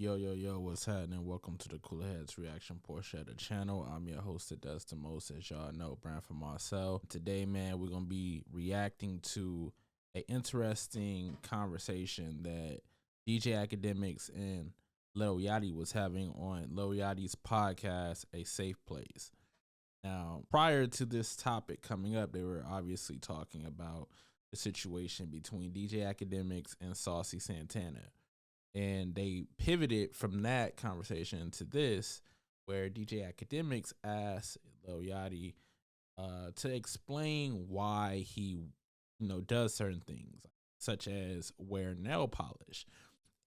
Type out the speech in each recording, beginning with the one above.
Yo, yo, yo, what's happening? Welcome to the Cooler Heads reaction portion of the channel. I'm your host that does the most, as y'all know, Brian from Marcel. Today, man, we're going to be reacting to an interesting conversation that DJ Academics and Lil Yachty was having on Lil Yachty's podcast, A Safe Place. Now, prior to this topic coming up, they were obviously talking about the situation between DJ Academics and Saucy Santana. And they pivoted from that conversation to this, where DJ Academics asked Lil Yachty to explain why he, does certain things, such as wear nail polish.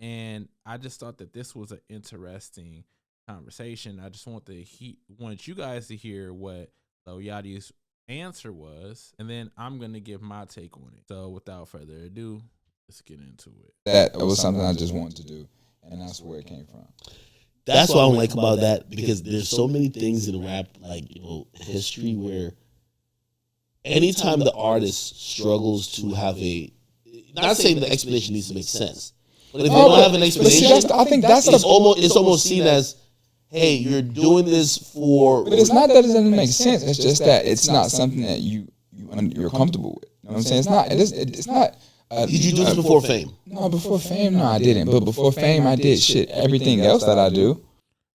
And I just thought that this was an interesting conversation. I just wanted you guys to hear what Lil Yachty's answer was, and then I'm gonna give my take on it. So without further ado, let's get into it. That was something I just wanted to do, and that's where it came from. That's what I don't like about that, because there's so many things in rap, history, where anytime the artist struggles to have not saying the explanation needs to make sense, but if they don't have an explanation, I think that's it's almost seen as, hey, you're doing this for. But it's not that it doesn't make sense. It's just that it's not something that you're comfortable with. You know what I'm saying? It's not. Did you do this before fame? No, before fame, no, I didn't. But before fame, I did everything else that I do.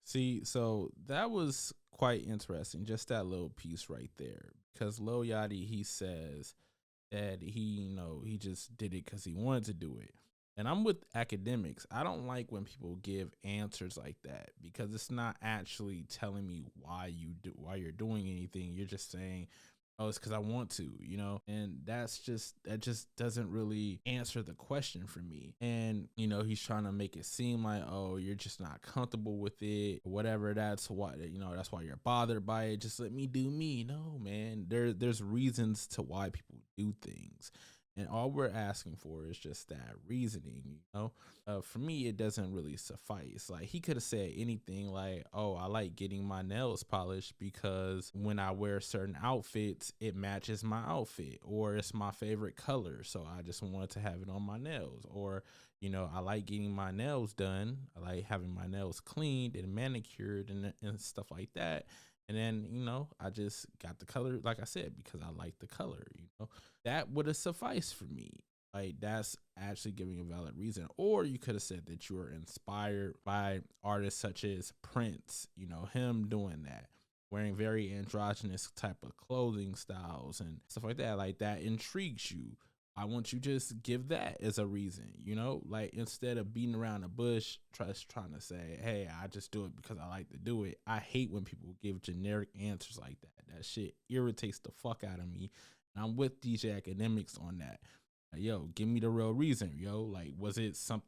See, so that was quite interesting, just that little piece right there. Because Lil Yachty, he says that he just did it because he wanted to do it. And I'm with Academics. I don't like when people give answers like that, because it's not actually telling me why you're doing anything. You're just saying, oh, it's because I want to, and that just doesn't really answer the question for me. And, he's trying to make it seem like, oh, you're just not comfortable with it, whatever. That's why, that's why you're bothered by it. Just let me do me. No, man, there's reasons to why people do things. And all we're asking for is just that reasoning, For me, it doesn't really suffice. Like, he could have said anything like, oh, I like getting my nails polished because when I wear certain outfits, it matches my outfit, or it's my favorite color, so I just wanted to have it on my nails. Or, I like getting my nails done. I like having my nails cleaned and manicured and stuff like that. And then, I just got the color, like I said, because I like the color, That would have sufficed for me. Like, that's actually giving a valid reason. Or you could have said that you were inspired by artists such as Prince, him doing that, wearing very androgynous type of clothing styles and stuff like that. Like, that intrigues you. I want you to just give that as a reason, like, instead of beating around the bush, trying to say, hey, I just do it because I like to do it. I hate when people give generic answers like that. That shit irritates the fuck out of me. And I'm with DJ Academics on that. Yo, give me the real reason, yo. Like, was it some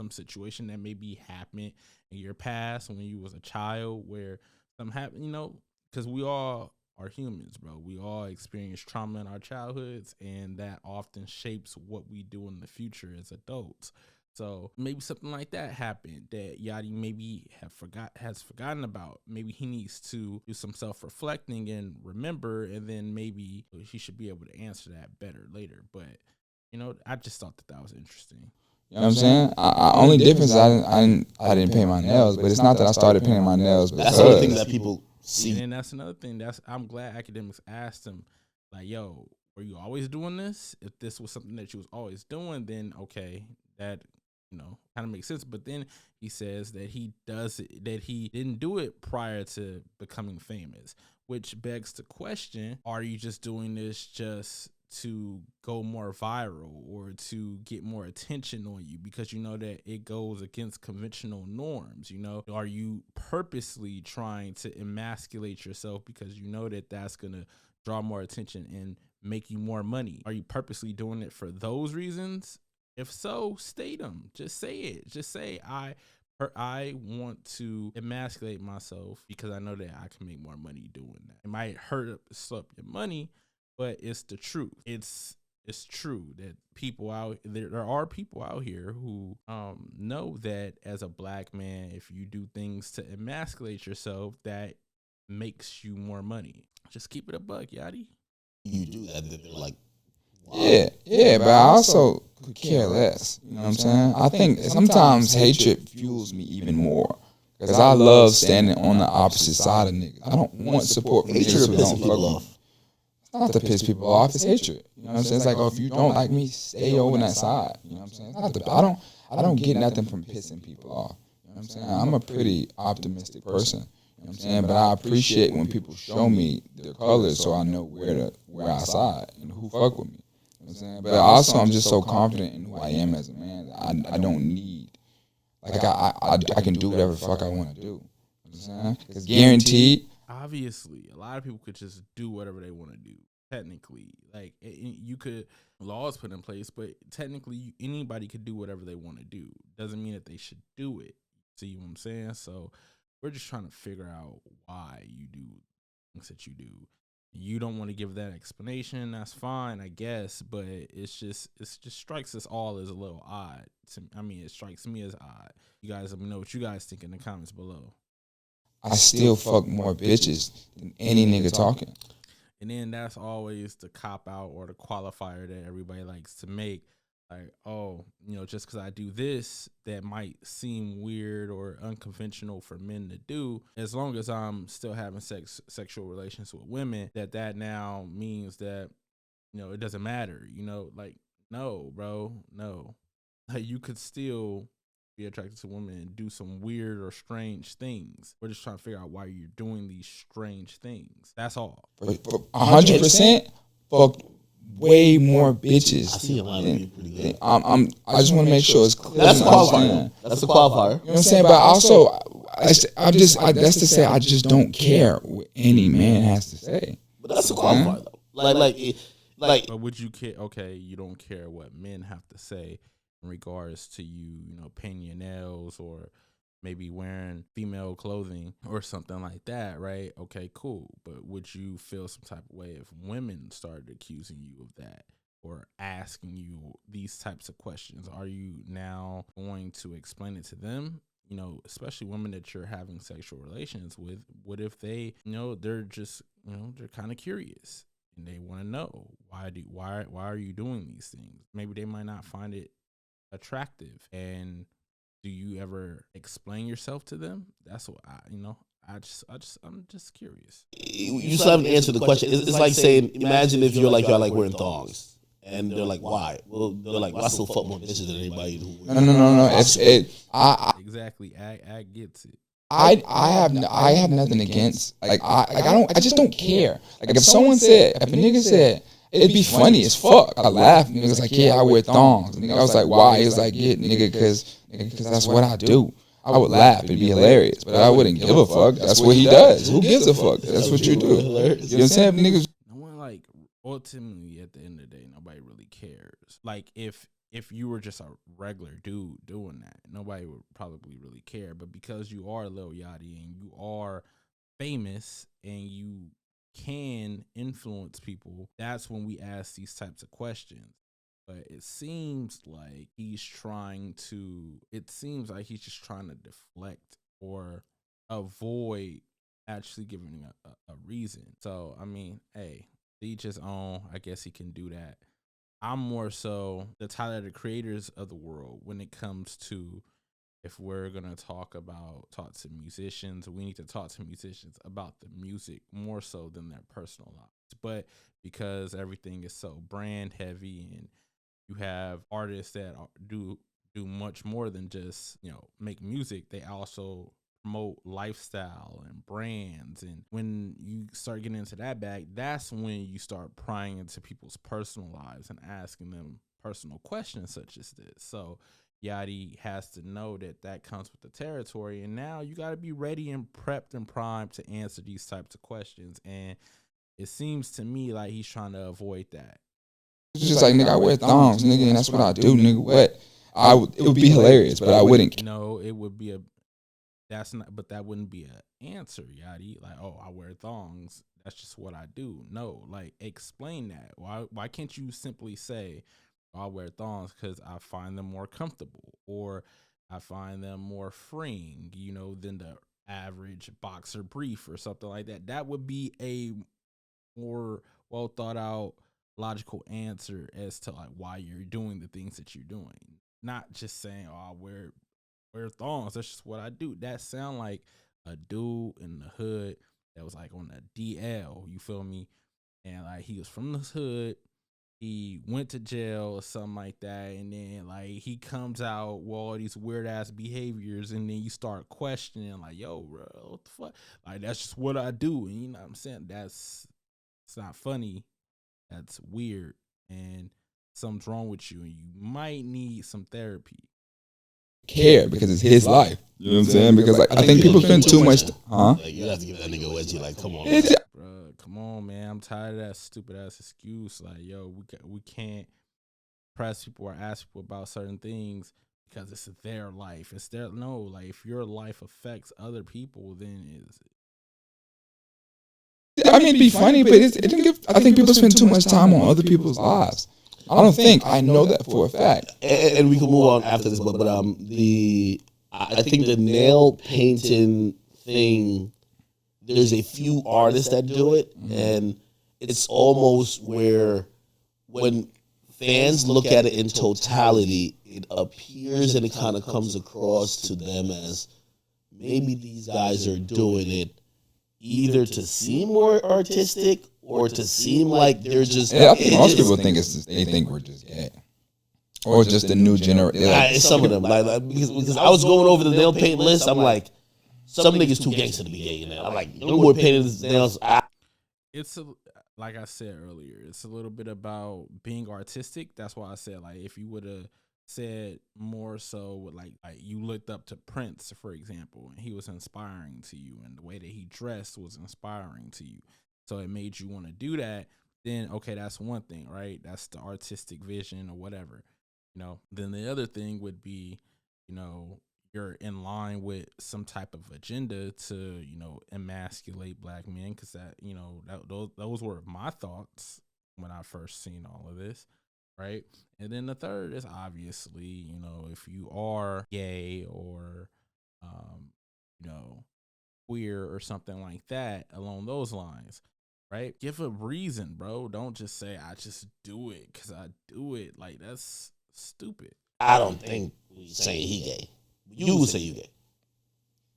situation that maybe happened in your past when you was a child where something happened, because we all are humans, bro. We all experience trauma in our childhoods, and that often shapes what we do in the future as adults. So maybe something like that happened that Yachty maybe has forgotten about. Maybe he needs to do some self-reflecting and remember, and then maybe he should be able to answer that better later. But I just thought that was interesting. You know what I'm saying? Only difference is I didn't paint my nails, but it's not that I started painting my nails. That's the only thing that people see. And that's another thing. I'm glad Academics asked him, like, yo, were you always doing this? If this was something that you was always doing, then okay, that kind of makes sense. But then he says that he didn't do it prior to becoming famous, which begs the question: are you just doing this just to go more viral or to get more attention on you because that it goes against conventional norms? Are you purposely trying to emasculate yourself because that that's gonna draw more attention and make you more money? Are you purposely doing it for those reasons? If so, state them. Just say it. Just say, I want to emasculate myself because I know that I can make more money doing that. It might hurt up your money, but it's the truth. It's true that there are people out here who know that as a black man, if you do things to emasculate yourself, that makes you more money. Just keep it a buck, Yachty. You do that, they're like, Yeah, but I also could care less. You know what I'm saying? I think sometimes hatred fuels me even more. Because I love standing on the opposite side of niggas. I don't want support from Hatred niggas or who don't pissing fuck people with me. off. It's not to piss people off, it's hatred. You know what I'm saying? It's like, oh, if you don't like me, stay over that side. You know what I'm saying? It's not the, I don't get nothing from pissing people off. You know what I'm saying? I'm a pretty optimistic person. You know what I'm saying? But I appreciate when people show me their colors so I know where I side and who fuck with me. You know what I'm saying? But also I'm just so confident in who I am as a man. I don't need, like I can do whatever the fuck I want to do. You know what I'm saying? Because guaranteed. Obviously, a lot of people could just do whatever they want to do. Technically, like you could laws put in place, but technically anybody could do whatever they want to do. Doesn't mean that they should do it. See what I'm saying? So we're just trying to figure out why you do things that you do. You don't want to give that explanation. That's fine, I guess, but it just strikes us all as a little odd. I mean, it strikes me as odd. You guys let me know what you guys think in the comments below. I still fuck more bitches than any nigga talking. And then that's always the cop out or the qualifier that everybody likes to make. Like, oh, just because I do this, that might seem weird or unconventional for men to do. As long as I'm still having sexual relations with women, that now means that, it doesn't matter. Like, no, bro, no. Like, you could still be attracted to women and do some weird or strange things. We're just trying to figure out why you're doing these strange things. That's all. 100% fuck way more bitches. I see a lot of you pretty good. I just want to make sure it's clear. That's a qualifier. That's a qualifier. You know what I'm saying? But also, that's to say I just don't care what any man has to say. But that's a qualifier though. But would you care? Okay, you don't care what men have to say in regards to you, painting your nails or maybe wearing female clothing or something like that, right? Okay, cool. But would you feel some type of way if women started accusing you of that or asking you these types of questions? Are you now going to explain it to them? Especially women that you're having sexual relations with. What if they, they're just, they're kind of curious and they want to know why are you doing these things? Maybe they might not find it attractive. And do you ever explain yourself to them? That's what I'm just curious. You still haven't answered the question. It's like saying, imagine if y'all like wearing thongs. And they're like, why? Well, they're like, well, I still fuck more bitches than anybody who. No. Exactly. I gets it. I have nothing against, I just don't care. Like if a nigga said, it'd be funny as fuck. I laugh. Niggas like, yeah, I wear thongs. And I was like, why? He was like, yeah, nigga, because that's what I do. I would laugh. It'd be hilarious, but I wouldn't give a fuck. That's what he does. Who gives a fuck? That's what you do. You know what I'm saying? Niggas. No one, like, ultimately at the end of the day, nobody really cares. Like if you were just a regular dude doing that, nobody would probably really care. But because you are Lil Yachty and you are famous and you can influence people, that's when we ask these types of questions. But it seems like he's just trying to deflect or avoid actually giving a reason. So, I mean, hey, each his own. I guess he can do that. I'm more so the Tyler, the creators of the world when it comes to, if we're going to talk to musicians, we need to talk to musicians about the music more so than their personal lives. But because everything is so brand heavy and you have artists that do much more than just, make music, they also promote lifestyle and brands. And when you start getting into that bag, that's when you start prying into people's personal lives and asking them personal questions such as this. So Yachty has to know that comes with the territory, and now you got to be ready and prepped and primed to answer these types of questions. And it seems to me like he's trying to avoid that. It's just like, nigga, I wear thongs, nigga, and that's what I do, nigga. What? It would be hilarious, but I wouldn't. No, it would be but that wouldn't be an answer, Yachty. Like, oh, I wear thongs. That's just what I do. No, like, explain that. Why can't you simply say, oh, I wear thongs because I find them more comfortable, or I find them more freeing, than the average boxer brief or something like that. That would be a more well thought out logical answer as to like why you're doing the things that you're doing. Not just saying, "Oh, I wear thongs. That's just what I do." That sound like a dude in the hood that was like on the DL. You feel me? And like he was from the hood. He went to jail or something like that, and then like he comes out with all these weird ass behaviors, and then you start questioning like, "Yo, bro, what the fuck?" Like that's just what I do, and you know what I'm saying? It's not funny. That's weird, and something's wrong with you, and you might need some therapy. Care because it's his life. You know what I'm saying? Because like I think people spend too much. Like, you have to give that nigga wedgie. Like, come on, man. Bro, come on, man. I'm tired of that stupid ass excuse. Like, yo, we can't press people or ask people about certain things because it's their life. It's their no. Like, if your life affects other people, then is I mean, it'd be funny, but it didn't give. I think people spend too much time on other people's lives. I don't think. I know that for a fact. And we can move on after this, but I think the nail painting thing. There's a few artists that do it, and it's almost where when fans look at it in totality, it appears and it kind of comes across to them as maybe these guys are doing it either to seem more artistic or to seem like they're just. Yeah, I think most people think they think we're just gay, or just the new generation. Some of them, because I was going over the nail paint list, I'm like, some niggas too gangster to be gay now. I'm like, no more painting his nails. it's like I said earlier, it's a little bit about being artistic. That's why I said like if you would have said more so with like you looked up to Prince, for example, and he was inspiring to you, and the way that he dressed was inspiring to you, so it made you want to do that. Then okay, that's one thing, right? That's the artistic vision or whatever, you know. Then the other thing would be, you know, you're in line with some type of agenda to, you know, emasculate black men, because that, you know, those were my thoughts when I first seen all of this, right? And then the third is obviously, you know, if you are gay or, you know, queer or something like that along those lines, right? Give a reason, bro. Don't just say I just do it because I do it. Like that's stupid. I don't think we saying he gay. You would say you gay.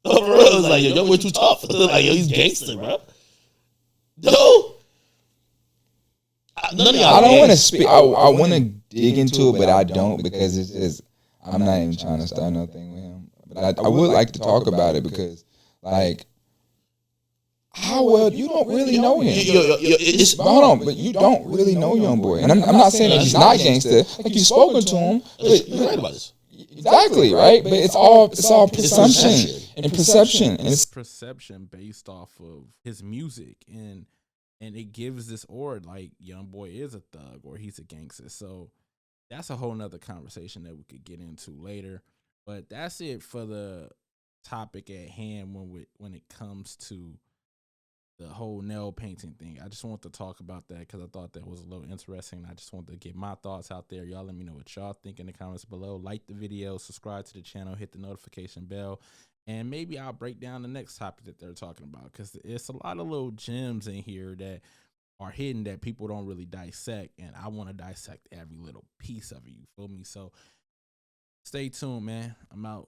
For real, it's like, yo, we're too tough. Like, yo, he's gangster, bro. No. None of y'all. I don't want to speak. I want to dig into it, but I don't, because it's just, I'm not even trying to start nothing with him. But I would like to talk about it because, like, how well, you don't really know him. But hold on, but you don't really know young boy. And I'm not saying that he's not gangster. Like, you've spoken to him. You're right about this. Exactly, right? But it's all perception and perception. And it's perception based off of his music, and it gives this aura like young boy is a thug or he's a gangster. So that's a whole nother conversation that we could get into later. But that's it for the topic at hand when it comes to the whole nail painting thing. I just want to talk about that because I thought that was a little interesting. I just wanted to get my thoughts out there. Y'all let me know what y'all think in the comments below. Like the video, subscribe to the channel, hit the notification bell, and maybe I'll break down the next topic that they're talking about, because it's a lot of little gems in here that are hidden that people don't really dissect, and I want to dissect every little piece of it. You feel me? So stay tuned, man. I'm out.